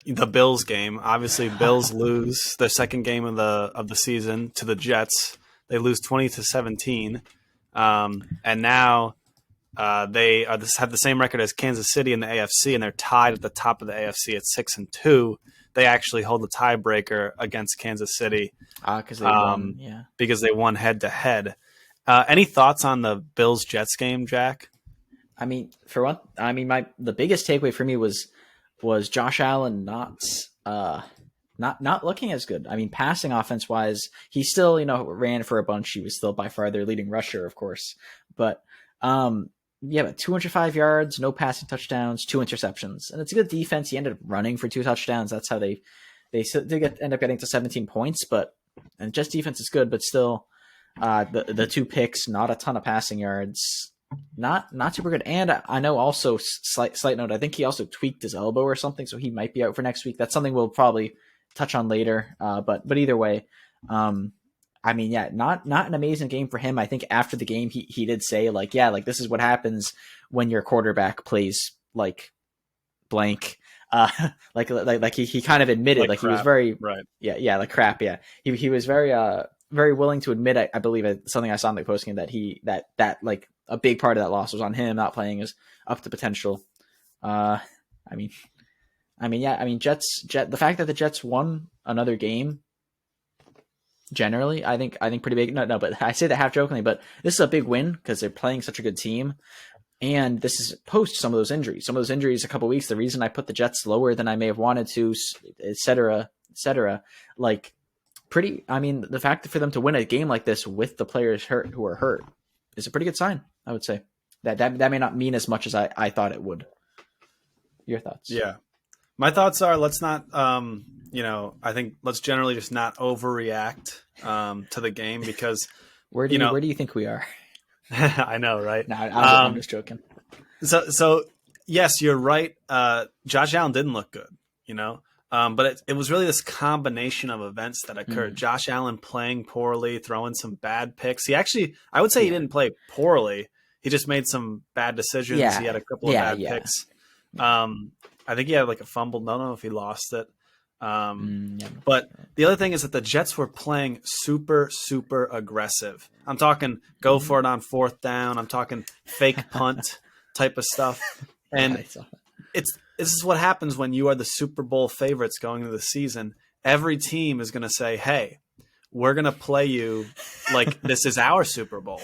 the Bills game. Obviously, Bills lose their second game of the season to the Jets. They lose 20-17, and now they have the same record as Kansas City in the AFC, and they're tied at the top of the AFC at 6-2. They actually hold the tiebreaker against Kansas City because they won. Yeah, because they won head to head. Any thoughts on the Bills Jets game, Jack? I mean, for one, the biggest takeaway for me was Josh Allen not looking as good. I mean, passing offense wise, he still ran for a bunch. He was still by far their leading rusher, of course, but but 205 yards, no passing touchdowns, 2 interceptions, and it's a good defense. He ended up running for 2 touchdowns. That's how they end up getting to 17 points. And just defense is good, but still, the 2 picks, not a ton of passing yards. Not super good. And I know also, slight note, I think he also tweaked his elbow or something, so he might be out for next week. That's something we'll probably touch on later. But either way, not an amazing game for him. I think after the game, he did say this is what happens when your quarterback plays like blank. He kind of admitted like he was very right. Yeah, like crap. Yeah, he was very willing to admit. I believe something I saw in the posting that like a big part of that loss was on him not playing as up to potential. Jets. The fact that the Jets won another game, generally, I think pretty big. No, but I say that half jokingly, but this is a big win because they're playing such a good team, and this is post some of those injuries. Some of those injuries a couple of weeks. The reason I put the Jets lower than I may have wanted to, et cetera, like. The fact for them to win a game like this with the players who are hurt is a pretty good sign, I would say. That may not mean as much as I thought it would. Your thoughts? Yeah. My thoughts are let's not, I think let's generally just not overreact to the game because where do you think we are? I know, right? No, I'm just joking. So yes, you're right. Josh Allen didn't look good, but it was really this combination of events that occurred. Josh Allen playing poorly, throwing some bad picks. I would say he didn't play poorly. He just made some bad decisions. Yeah. He had a couple of bad picks. I think he had like a fumble. I don't know if he lost it. But the other thing is that the Jets were playing super, super aggressive. I'm talking go for it on 4th down. I'm talking fake punt type of stuff. And this is what happens when you are the Super Bowl favorites going into the season. Every team is going to say, hey, we're going to play you like this is our Super Bowl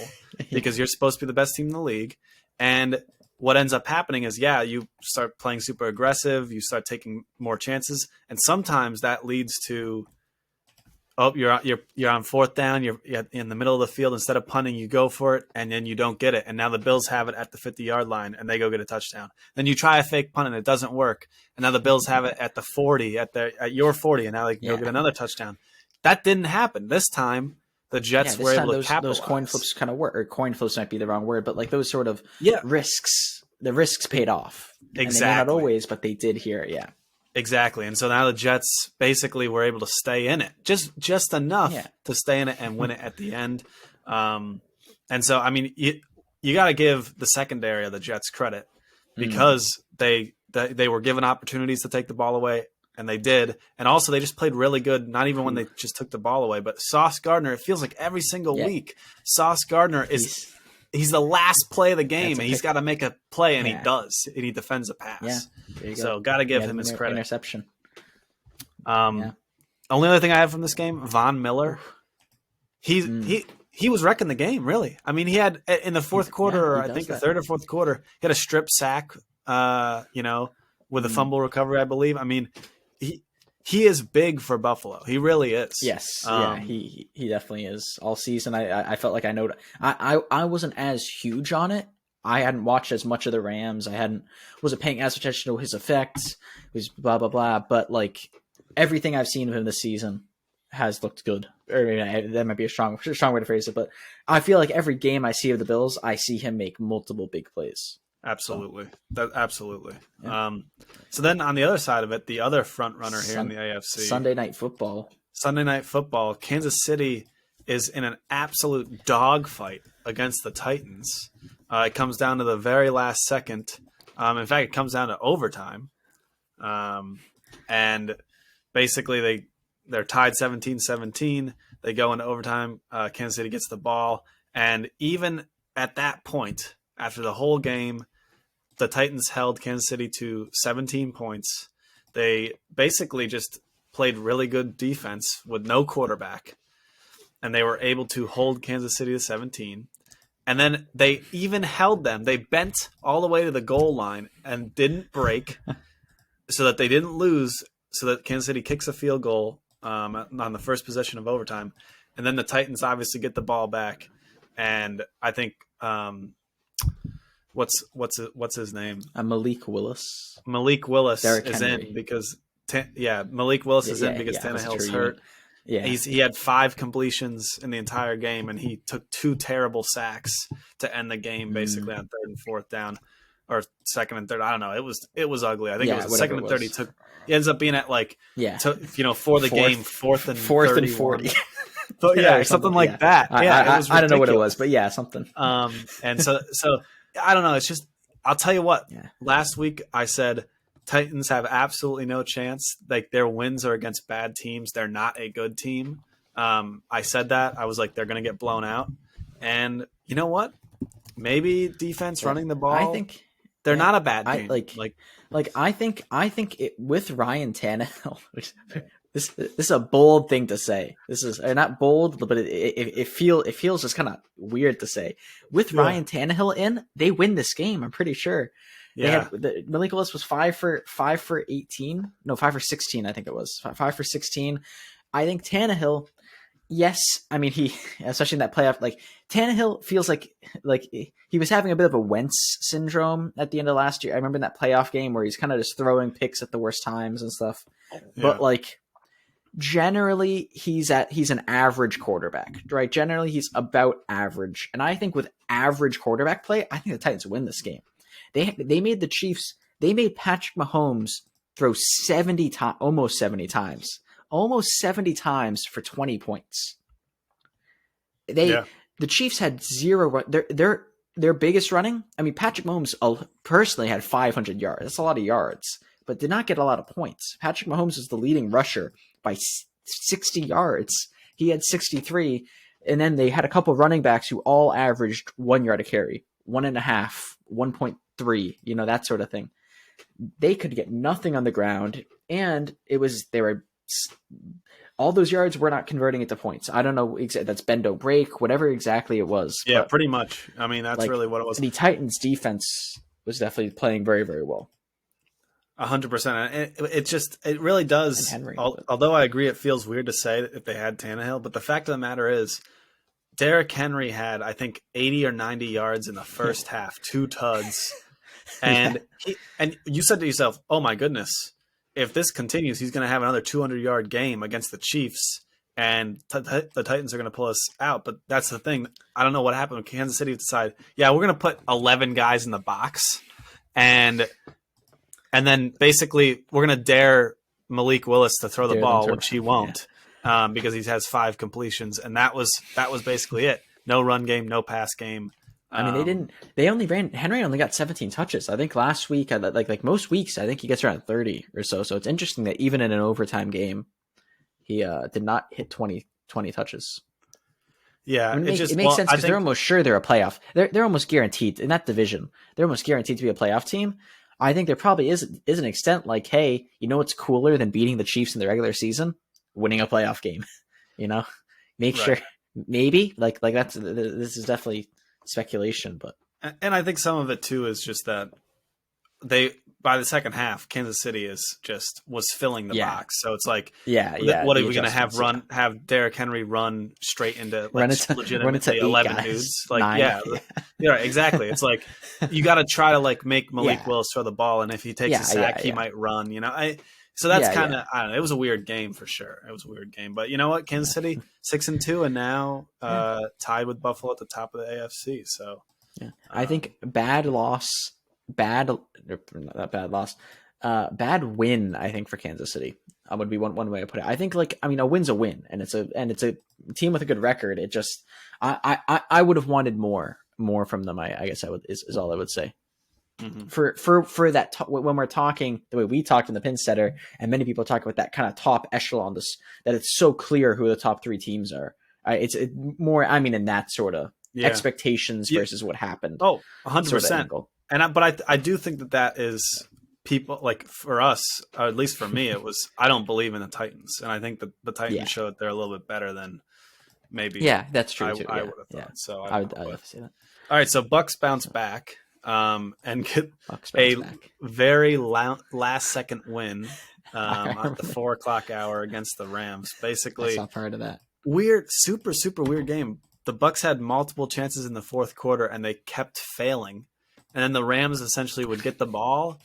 because you're supposed to be the best team in the league. And what ends up happening is, you start playing super aggressive, you start taking more chances, and sometimes that leads to, you're on 4th down, you're in the middle of the field, instead of punting, you go for it, and then you don't get it, and now the Bills have it at the 50-yard line, and they go get a touchdown. Then you try a fake punt, and it doesn't work, and now the Bills have it at the 40, at your 40, and now they can go get another touchdown. That didn't happen this time. The Jets were able to capitalize. Those coin flips kind of work, or coin flips might be the wrong word, but like those sort of risks, the risks paid off. Exactly. And they may not always, but they did here. Yeah. Exactly. And so now the Jets basically were able to stay in it, just enough to stay in it and win it at the end. And so, I mean, you got to give the secondary of the Jets credit because they were given opportunities to take the ball away. And they did. And also they just played really good, not even when they just took the ball away. But Sauce Gardner, it feels like every single week, Sauce Gardner he's the last play of the game, and he's got to make a play, and he does. And he defends a pass. Yeah, so got to give him his credit. Interception. Only other thing I have from this game, Von Miller. He was wrecking the game, really. I mean, he had in the fourth quarter, I think the third or fourth quarter, he had a strip sack, with a fumble recovery, I believe. I mean, he is big for Buffalo. He really is. Yes. He definitely is all season. I felt like I wasn't as huge on it. I hadn't watched as much of the Rams. Wasn't paying as much attention to his effects. It was blah, blah, blah. But like everything I've seen of him this season has looked good. Or maybe that might be a strong way to phrase it. But I feel like every game I see of the Bills, I see him make multiple big plays. Absolutely. Absolutely. Yeah. So then on the other side of it, the other front runner here in the AFC. Sunday Night Football. Kansas City is in an absolute dogfight against the Titans. It comes down to the very last second. In fact, it comes down to overtime. and basically they're tied 17-17. They go into overtime. Kansas City gets the ball, and even at that point, after the whole game, the Titans held Kansas City to 17 points. They basically just played really good defense with no quarterback, and they were able to hold Kansas City to 17. And then they even held them. They bent all the way to the goal line and didn't break so that they didn't lose, so that Kansas City kicks a field goal on the first possession of overtime. And then the Titans obviously get the ball back. And I think what's his name? Malik Willis. Malik Willis Derrick is Henry. in because Malik Willis is in because Tannehill's hurt. Yeah, he had 5 completions in the entire game, and he took 2 terrible sacks to end the game, basically on 3rd and 4th down, or 2nd and 3rd. I don't know. It was ugly. I think it was 2nd and 30. He ends up being at for the game 4th and 40. But something like that. I don't know what it was, but something. And so I don't know. It's just, I'll tell you what. Yeah. Last week I said Titans have absolutely no chance. Like, their wins are against bad teams. They're not a good team. I said that. I was like, they're going to get blown out. And you know what? Maybe defense running the ball. I think they're not a bad team. I think it, with Ryan Tannehill. This is a bold thing to say. This is not bold, but it feels just kind of weird to say. With Ryan Tannehill in, they win this game. I'm pretty sure. Yeah, Malik Willis was 5 for 18. No, 5 for 16. I think it was 5 for 16. I think Tannehill. Yes, I mean he, especially in that playoff. Like, Tannehill feels like he was having a bit of a Wentz syndrome at the end of last year. I remember in that playoff game where he's kind of just throwing picks at the worst times and stuff. Yeah. But generally he's an average quarterback, right? Generally he's about average, and I think with average quarterback play, I think the Titans win this game. They made the Chiefs. They made Patrick Mahomes throw almost 70 times for 20 points. The Chiefs had 0. Their biggest running. I mean, Patrick Mahomes personally had 500 yards. That's a lot of yards, but did not get a lot of points. Patrick Mahomes was the leading rusher by 60 yards. He had 63, and then they had a couple of running backs who all averaged 1 yard a carry, 1.5, 1.3. That sort of thing. They could get nothing on the ground, and all those yards were not converting into points. I don't know that's bend don't break, whatever exactly it was. Yeah, but pretty much. I mean, that's really what it was. The Titans defense was definitely playing very, very well. 100%. It really does. Henry, although I agree, it feels weird to say if they had Tannehill, but the fact of the matter is, Derrick Henry had, I think, 80 or 90 yards in the first half, 2 tuds. And and you said to yourself, oh my goodness, if this continues, he's going to have another 200-yard game against the Chiefs, and the Titans are going to pull us out. But that's the thing. I don't know what happened when Kansas City decided, we're going to put 11 guys in the box, and then basically we're going to dare Malik Willis to throw the ball, which he won't. Because he has 5 completions, and that was basically it. No run game, no pass game. I mean, Henry only got 17 touches. I think last week, like most weeks, I think he gets around 30 or so. So it's interesting that even in an overtime game, he did not hit 20 touches. Yeah, I mean, it makes sense because they're almost sure they're a playoff. They're almost guaranteed in that division. They're almost guaranteed to be a playoff team. I think there probably is an extent like, hey, what's cooler than beating the Chiefs in the regular season? Winning a playoff game. Sure, maybe like this is definitely speculation, but and I think some of it too is just that by the second half, Kansas City was filling the box. So it's like, what are we going to have Derrick Henry run straight into legitimately 11 dudes? Like, exactly. It's like, you got to try to make Malik Willis throw the ball. And if he takes a sack, he might run, so that's kind of, I don't know. It was a weird game for sure. It was a weird game, but you know what? Kansas City 6-2 and now tied with Buffalo at the top of the AFC. So I think bad win. I think for Kansas City would be one way to put it. I think a win's a win, and it's a team with a good record. It just I would have wanted more from them. I guess is all I would say. For that when we're talking the way we talked in the pin setter, and many people talk about that kind of top echelon, that it's so clear who the top 3 teams are. It's more, I mean, in that sort of expectations versus what happened. Oh, 100%. But I do think that is people, like, for us, or at least for me, it was, I don't believe in the Titans, and I think that the Titans showed they're a little bit better than maybe. Yeah, that's true too. I would have thought. So I would say that. All right, so Bucks bounce back and get a very last second win at the 4:00 hour against the Rams. Basically, I saw part of that. Weird, super weird game. The Bucks had multiple chances in the fourth quarter, and they kept failing. And then the Rams essentially would get the ball,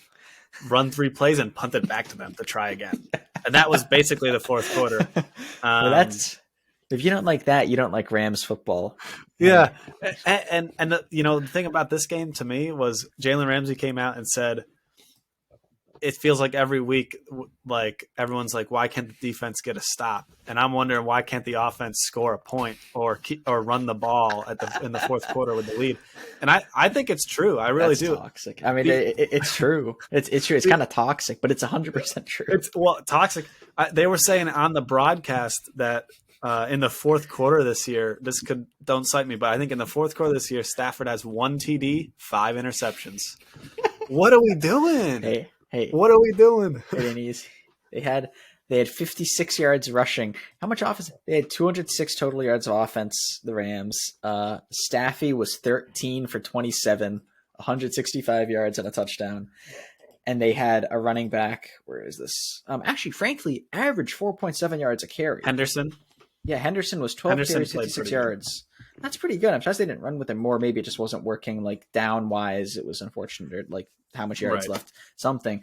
run 3 plays, and punt it back to them to try again. And that was basically the fourth quarter. Well, that's, if you don't like that, you don't like Rams football. Yeah. And the thing about this game to me was Jalen Ramsey came out and said, it feels like every week, like everyone's like, why can't the defense get a stop? And I'm wondering, why can't the offense score a point or run the ball in the fourth quarter with the lead? And I think it's true. I really do. Toxic. I mean, it's true. It's true. It's kind of toxic, but it's 100% true. It's toxic. They were saying on the broadcast that in the fourth quarter this year, don't cite me, but I think in the fourth quarter this year, Stafford has 1 TD, 5 interceptions. What are we doing? Hey, what are we doing? They had 56 yards rushing. How much offense? They had 206 total yards of offense. The Rams. Staffy was 13 for 27, 165 yards and a touchdown. And they had a running back. Where is this? Actually, frankly, average 4.7 yards a carry. Henderson. Yeah, Henderson was 12 carries, 56 yards. Good. That's pretty good. I'm surprised they didn't run with him more. Maybe it just wasn't working, like, down wise. It was unfortunate, or like how much yards left, something.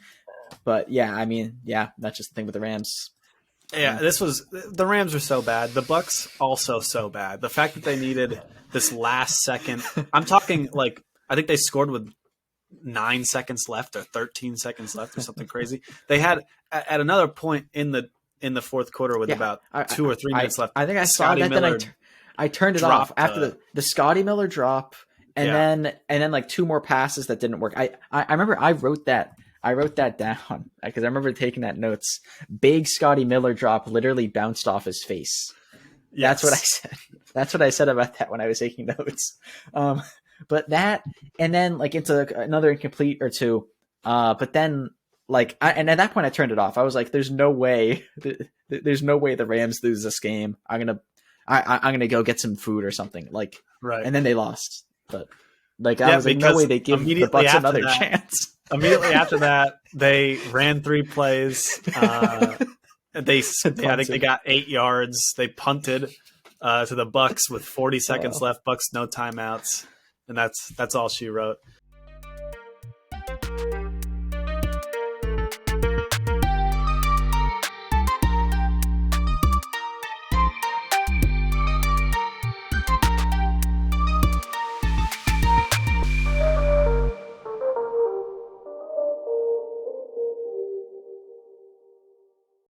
But yeah, I mean, that's just the thing with the Rams. Yeah, the Rams were so bad. The Bucks also so bad. The fact that they needed this last second. I'm talking, like, I think they scored with 9 seconds left or 13 seconds left or something crazy. They had at another point in the fourth quarter with about 2 or 3 minutes left. I think I saw that. Then I turned it off after the Scotty Miller drop, and then like 2 more passes that didn't work. I remember I wrote that down because I remember taking that notes. Big Scotty Miller drop literally bounced off his face. Yes. That's what I said. That's what I said about that when I was taking notes. But that, and then like into another incomplete or 2. But then and at that point I turned it off. I was like, there's no way the Rams lose this game. I'm gonna go get some food or something. Like, right. And then they lost. But like, I was like, no way they give the Bucks another chance. Immediately after that, they ran 3 plays. I think they got 8 yards. They punted to the Bucks with 40 seconds left. Bucks no timeouts, and that's all she wrote.